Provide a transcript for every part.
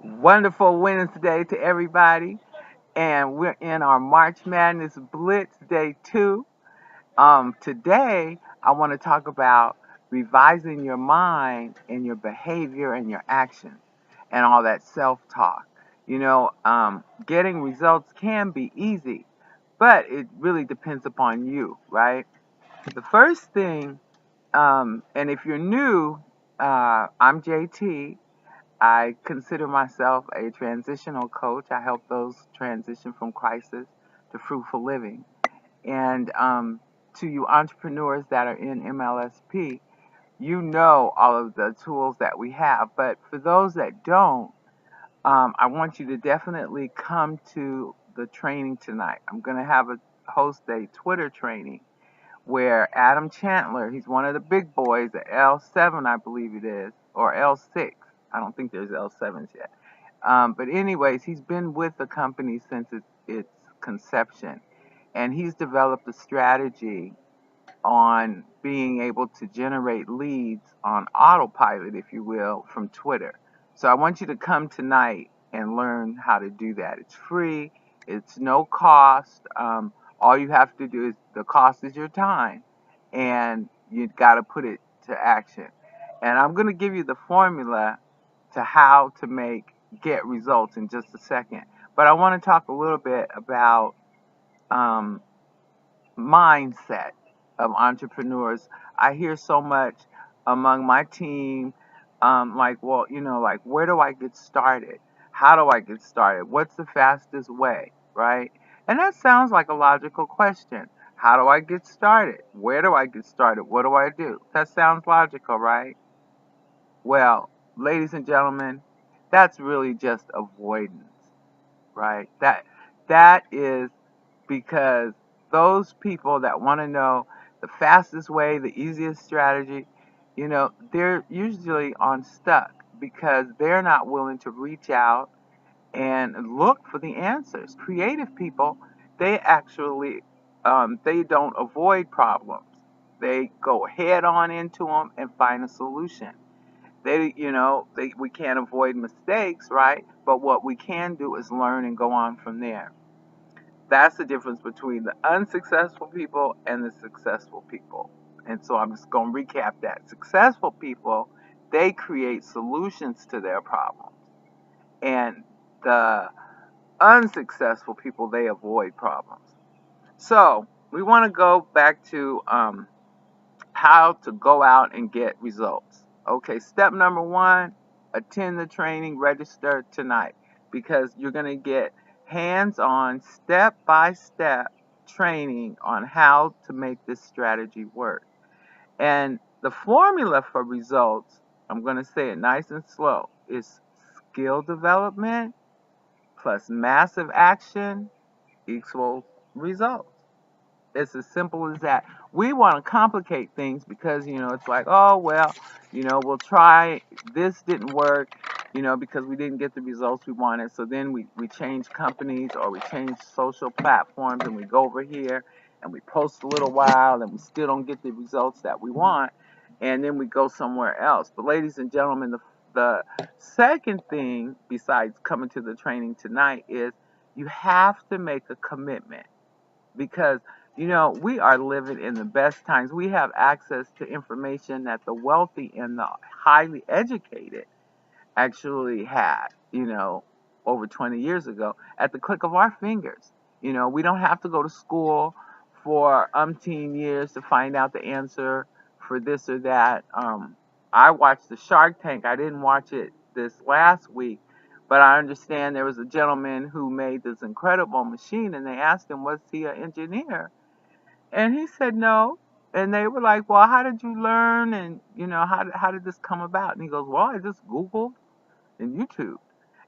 Wonderful Wednesday to everybody. And we're in our March Madness Blitz Day 2. Today, I want to talk about revising your mind and your behavior and your actions and all that self talk. Getting results can be easy, but it really depends upon you, right? The first thing, and if you're new, I'm JT. I consider myself a transitional coach. I help those transition from crisis to fruitful living. And to you entrepreneurs that are in MLSP, you know all of the tools that we have. But for those that don't, I want you to definitely come to the training tonight. I'm going to host a Twitter training where Adam Chandler, he's one of the big boys at L7, I believe it is, or L6. I don't think there's L7s yet. But anyways, he's been with the company since its conception, and he's developed a strategy on being able to generate leads on autopilot, if you will, from Twitter. So I want you to come tonight and learn how to do that. It's free. It's no cost. All you have to do is the cost is your time, and you got to put it to action. And I'm going to give you the formula to how to get results in just a second. But I want to talk a little bit about um, mindset of entrepreneurs. I hear so much among my team, like, where do I get started? How do I get started? What's the fastest way, right? And that sounds like a logical question. How do I get started? Where do I get started? What do I do? That sounds logical, right? Well, ladies and gentlemen, that's really just avoidance, right? That is because those people that want to know the fastest way, the easiest strategy, they're usually on stuck because they're not willing to reach out and look for the answers. Creative people, they actually they don't avoid problems. They go head on into them and find a solution. We can't avoid mistakes, right? But what we can do is learn and go on from there. That's the difference between the unsuccessful people and the successful people. And so I'm just going to recap that. Successful people, they create solutions to their problems. And the unsuccessful people, they avoid problems. So we want to go back to how to go out and get results. Okay, step number one, attend the training, register tonight because you're going to get hands-on, step-by-step training on how to make this strategy work. And the formula for results, I'm going to say it nice and slow, is skill development plus massive action equals results. It's as simple as that. We want to complicate things because, it's like, oh, well, we'll try. This didn't work, because we didn't get the results we wanted. So then we change companies or we change social platforms and we go over here and we post a little while and we still don't get the results that we want. And then we go somewhere else. But ladies and gentlemen, the second thing besides coming to the training tonight is you have to make a commitment because we are living in the best times. We have access to information that the wealthy and the highly educated actually had, over 20 years ago at the click of our fingers. We don't have to go to school for umpteen years to find out the answer for this or that. I watched the Shark Tank. I didn't watch it this last week, but I understand there was a gentleman who made this incredible machine, and they asked him, was he an engineer? And he said no. And they were like, well, how did you learn? And, how did this come about? And he goes, well, I just Googled and YouTube.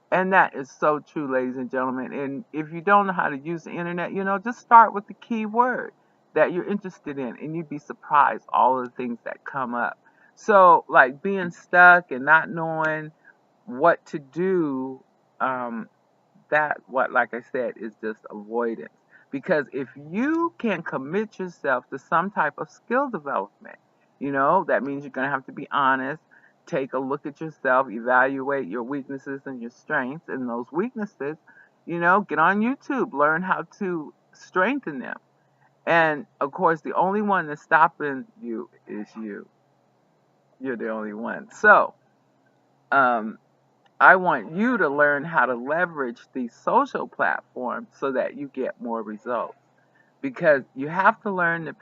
And that is so true, ladies and gentlemen. And if you don't know how to use the internet, just start with the key word that you're interested in. And you'd be surprised all of the things that come up. So, like being stuck and not knowing what to do, like I said, is just avoidance. Because if you can commit yourself to some type of skill development, that means you're going to have to be honest. take a look at yourself, evaluate your weaknesses and your strengths, and those weaknesses, get on YouTube, learn how to strengthen them. And of course, the only one that's stopping you is you. You're the only one. So, um, I want you to learn how to leverage these social platforms so that you get more results. Because you have to learn to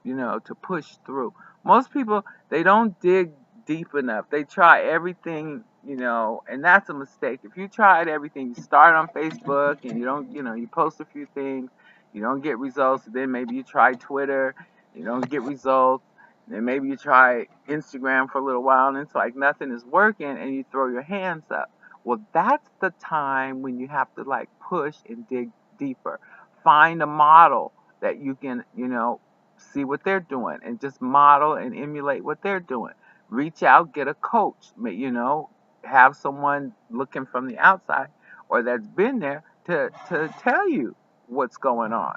to push through. Most people, they don't dig deep enough. They try everything, and that's a mistake. If you tried everything, you start on Facebook and you don't, you post a few things, you don't get results. Then maybe you try Twitter, you don't get results. Then maybe you try Instagram for a little while and it's like nothing is working and you throw your hands up. Well, that's the time when you have to like push and dig deeper. Find a model that you can, see what they're doing and just model and emulate what they're doing. Reach out, get a coach, have someone looking from the outside or that's been there to tell you what's going on,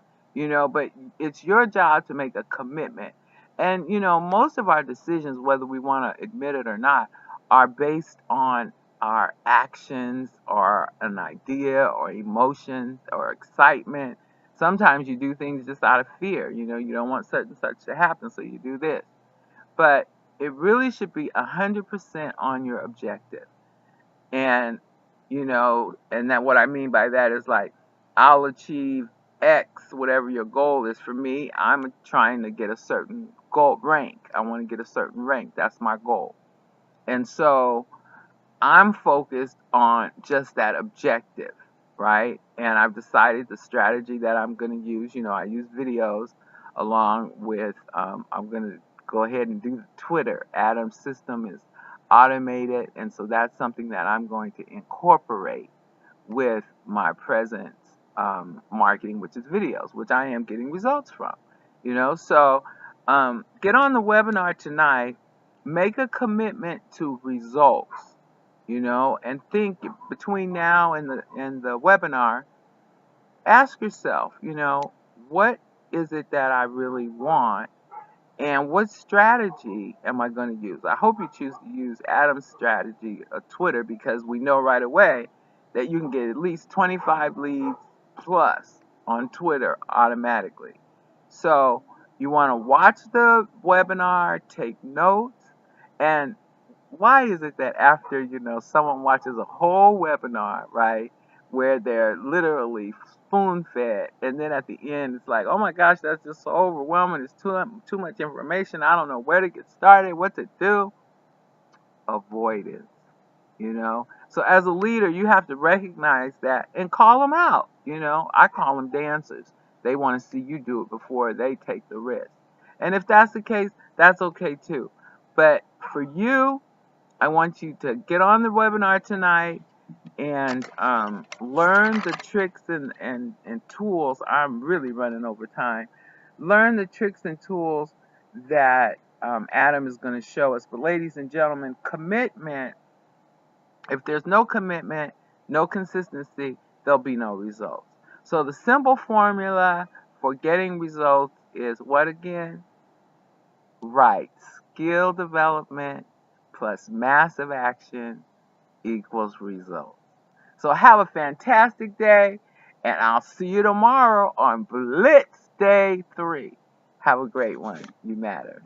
but it's your job to make a commitment. And, most of our decisions, whether we want to admit it or not, are based on our actions or an idea or emotions or excitement. Sometimes you do things just out of fear. You don't want such and such to happen, so you do this. But it really should be 100% on your objective. And, and that what I mean by that is like, I'll achieve X, whatever your goal is. For me, I'm trying to get a certain goal rank. I want to get a certain rank. That's my goal. And so I'm focused on just that objective, right? And I've decided the strategy that I'm going to use. I use videos along with, I'm going to go ahead and do Twitter. Adam's system is automated, and so that's something that I'm going to incorporate with my present marketing, which is videos, which I am getting results from. So get on the webinar tonight. Make a commitment to results. And think between now and the webinar, ask yourself, what is it that I really want and what strategy am I going to use? I hope you choose to use Adam's strategy of Twitter because we know right away that you can get at least 25 leads plus on Twitter automatically. So you want to watch the webinar, take notes, and why is it that after, someone watches a whole webinar, right, where they're literally spoon-fed, and then at the end it's like, oh my gosh, that's just so overwhelming, it's too much information, I don't know where to get started, what to do? Avoidance, So as a leader, you have to recognize that and call them out, I call them dancers. They want to see you do it before they take the risk. And if that's the case, that's okay too. But for you, I want you to get on the webinar tonight and learn the tricks and tools. I'm really running over time. Learn the tricks and tools that Adam is going to show us. But ladies and gentlemen, commitment, if there's no commitment, no consistency, there'll be no results. So the simple formula for getting results is what again? Right. Skill development plus massive action equals results. So have a fantastic day, and I'll see you tomorrow on Blitz Day 3. Have a great one. You matter.